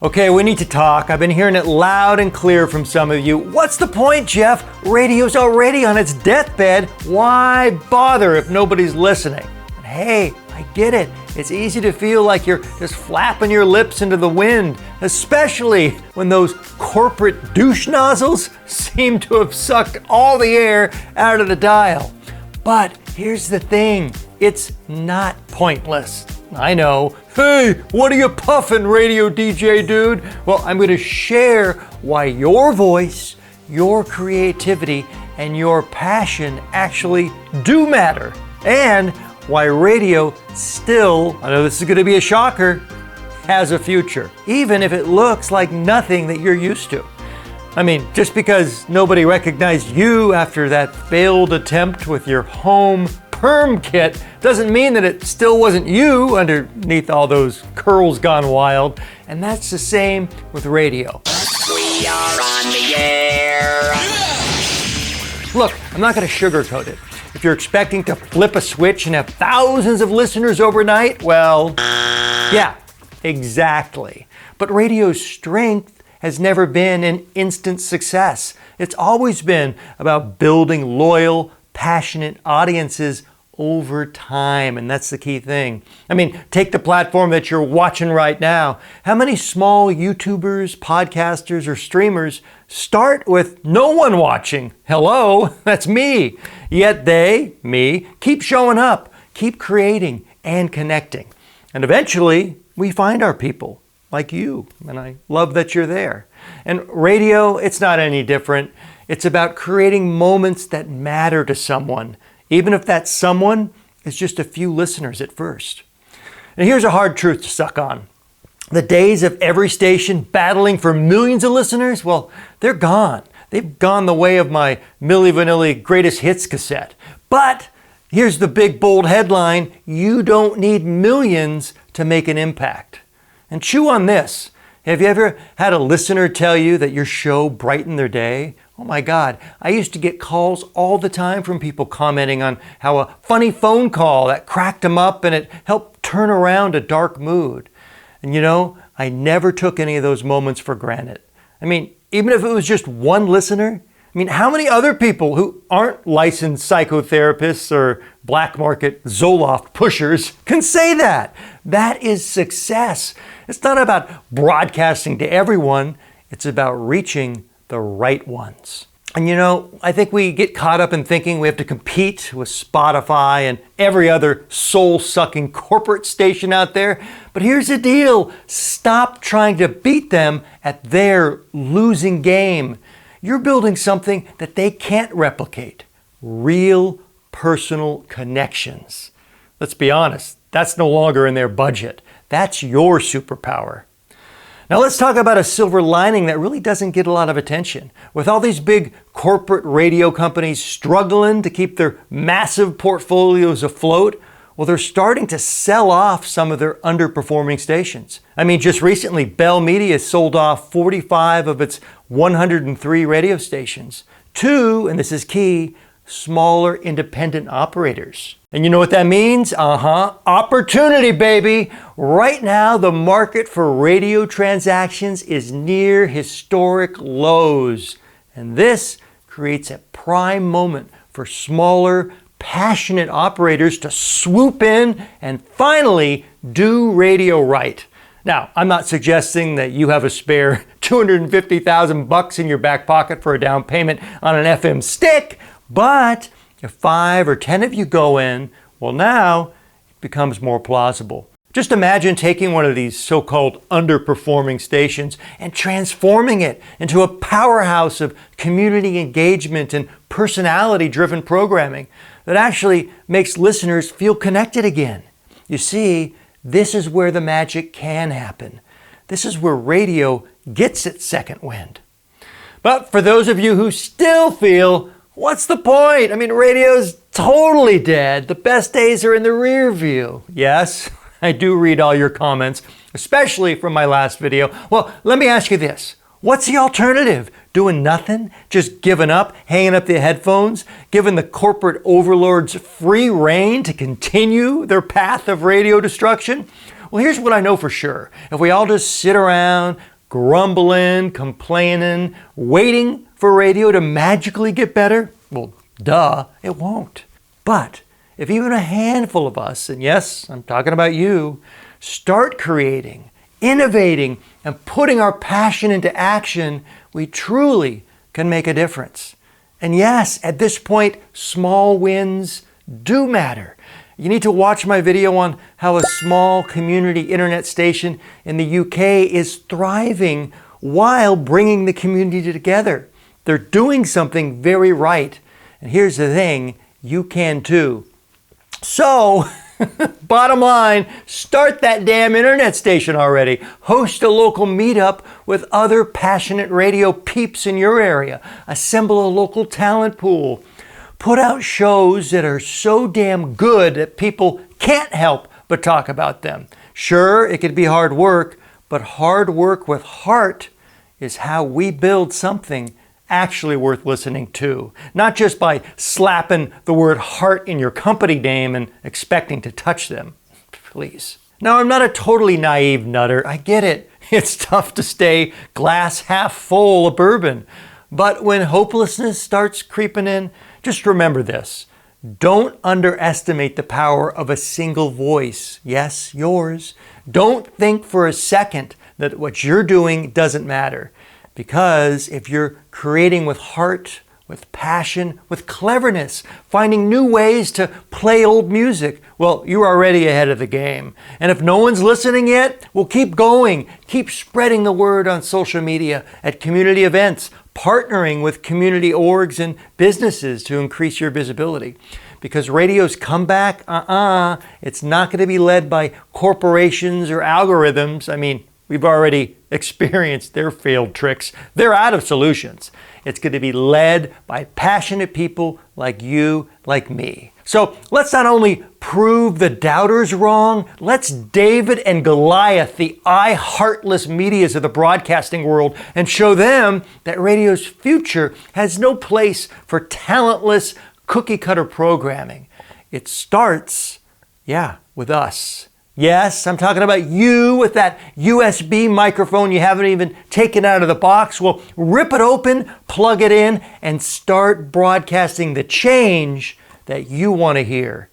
Okay, we need to talk. I've been hearing it loud and clear from some of you. What's the point, Jeff? Radio's already on its deathbed. Why bother if nobody's listening? And hey, I get it. It's easy to feel like you're just flapping your lips into the wind, especially when those corporate douche nozzles seem to have sucked all the air out of the dial. But here's the thing, it's not pointless. I know. Hey, what are you puffing, radio DJ dude? Well, I'm going to share why your voice, your creativity, and your passion actually do matter. And why radio still, I know this is going to be a shocker, has a future, even if it looks like nothing that you're used to. I mean, just because nobody recognized you after that failed attempt with your home perm kit doesn't mean that it still wasn't you underneath all those curls gone wild. And that's the same with radio. We are on the air. Look, I'm not going to sugarcoat it. If you're expecting to flip a switch and have thousands of listeners overnight, well, yeah, exactly. But radio's strength has never been an instant success. It's always been about building loyal, passionate audiences over time, and that's the key thing. I mean, take the platform that you're watching right now. How many small YouTubers, podcasters, or streamers start with no one watching? Hello, that's me. Yet they, me, keep showing up, keep creating and connecting. And eventually, we find our people, like you, and I love that you're there. And radio, it's not any different. It's about creating moments that matter to someone, even if that someone is just a few listeners at first. And here's a hard truth to suck on. The days of every station battling for millions of listeners, well, they're gone. They've gone the way of my Milli Vanilli Greatest Hits cassette. But here's the big bold headline: you don't need millions to make an impact. And chew on this. Have you ever had a listener tell you that your show brightened their day? Oh my God, I used to get calls all the time from people commenting on how a funny phone call that cracked them up and it helped turn around a dark mood. And you know, I never took any of those moments for granted. I mean, even if it was just one listener, I mean, how many other people who aren't licensed psychotherapists or black market Zoloft pushers can say that? That is success. It's not about broadcasting to everyone. It's about reaching the right ones. And you know, I think we get caught up in thinking we have to compete with Spotify and every other soul-sucking corporate station out there. But here's the deal. Stop trying to beat them at their losing game. You're building something that they can't replicate. Real personal connections. Let's be honest, that's no longer in their budget. That's your superpower. Now let's talk about a silver lining that really doesn't get a lot of attention. With all these big corporate radio companies struggling to keep their massive portfolios afloat, well, they're starting to sell off some of their underperforming stations. I mean, just recently, Bell Media sold off 45 of its 103 radio stations to, and this is key, smaller independent operators. And you know what that means? Opportunity, baby. Right now, the market for radio transactions is near historic lows. And this creates a prime moment for smaller, passionate operators to swoop in and finally do radio right. Now, I'm not suggesting that you have a spare $250,000 in your back pocket for a down payment on an FM stick, but if 5 or 10 of you go in, well, now it becomes more plausible. Just imagine taking one of these so-called underperforming stations and transforming it into a powerhouse of community engagement and personality-driven programming that actually makes listeners feel connected again. You see, this is where the magic can happen. This is where radio gets its second wind. But for those of you who still feel, what's the point? I mean, radio's totally dead. The best days are in the rear view. Yes, I do read all your comments, especially from my last video. Well, let me ask you this. What's the alternative? Doing nothing? Just giving up, hanging up the headphones, giving the corporate overlords free rein to continue their path of radio destruction? Well, here's what I know for sure. If we all just sit around grumbling, complaining, waiting for radio to magically get better, well, duh, it won't. But if even a handful of us, and yes, I'm talking about you, start creating, innovating, and putting our passion into action, we truly can make a difference. And yes, at this point, small wins do matter. You need to watch my video on how a small community internet station in the UK is thriving while bringing the community together. They're doing something very right. And here's the thing, you can too. So, bottom line, start that damn internet station already. Host a local meetup with other passionate radio peeps in your area. Assemble a local talent pool. Put out shows that are so damn good that people can't help but talk about them. Sure, it could be hard work, but hard work with heart is how we build something actually worth listening to. Not just by slapping the word heart in your company name and expecting to touch them. Please. Now, I'm not a totally naive nutter. I get it. It's tough to stay glass half full of bourbon. But when hopelessness starts creeping in, just remember this. Don't underestimate the power of a single voice. Yes, yours. Don't think for a second that what you're doing doesn't matter. Because if you're creating with heart, with passion, with cleverness, finding new ways to play old music, well, you're already ahead of the game. And if no one's listening yet, well, keep going. Keep spreading the word on social media, at community events, partnering with community orgs and businesses to increase your visibility. Because radio's comeback, it's not going to be led by corporations or algorithms. I mean, we've already experienced their failed tricks. They're out of solutions. It's going to be led by passionate people like you, like me. So let's not only prove the doubters wrong, let's David and Goliath the heartless medias of the broadcasting world and show them that radio's future has no place for talentless cookie-cutter programming. It starts, with us. Yes, I'm talking about you with that USB microphone you haven't even taken out of the box. Well, rip it open, plug it in, and start broadcasting the change that you want to hear.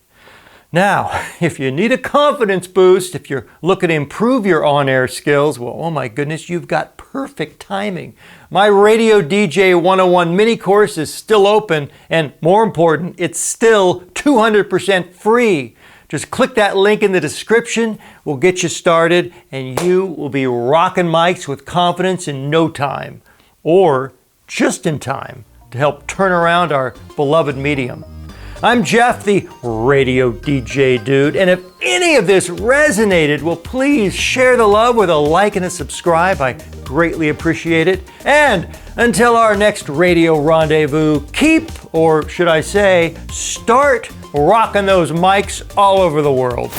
Now, if you need a confidence boost, if you're looking to improve your on-air skills, well, oh my goodness, you've got perfect timing. My Radio DJ 101 mini course is still open, and more important, it's still 200% free. Just click that link in the description. We'll get you started, and you will be rocking mics with confidence in no time, or just in time to help turn around our beloved medium. I'm Jeff, the Radio DJ dude, and if any of this resonated, well, please share the love with a like and a subscribe. I greatly appreciate it. And until our next radio rendezvous, keep, or should I say, start rocking those mics all over the world.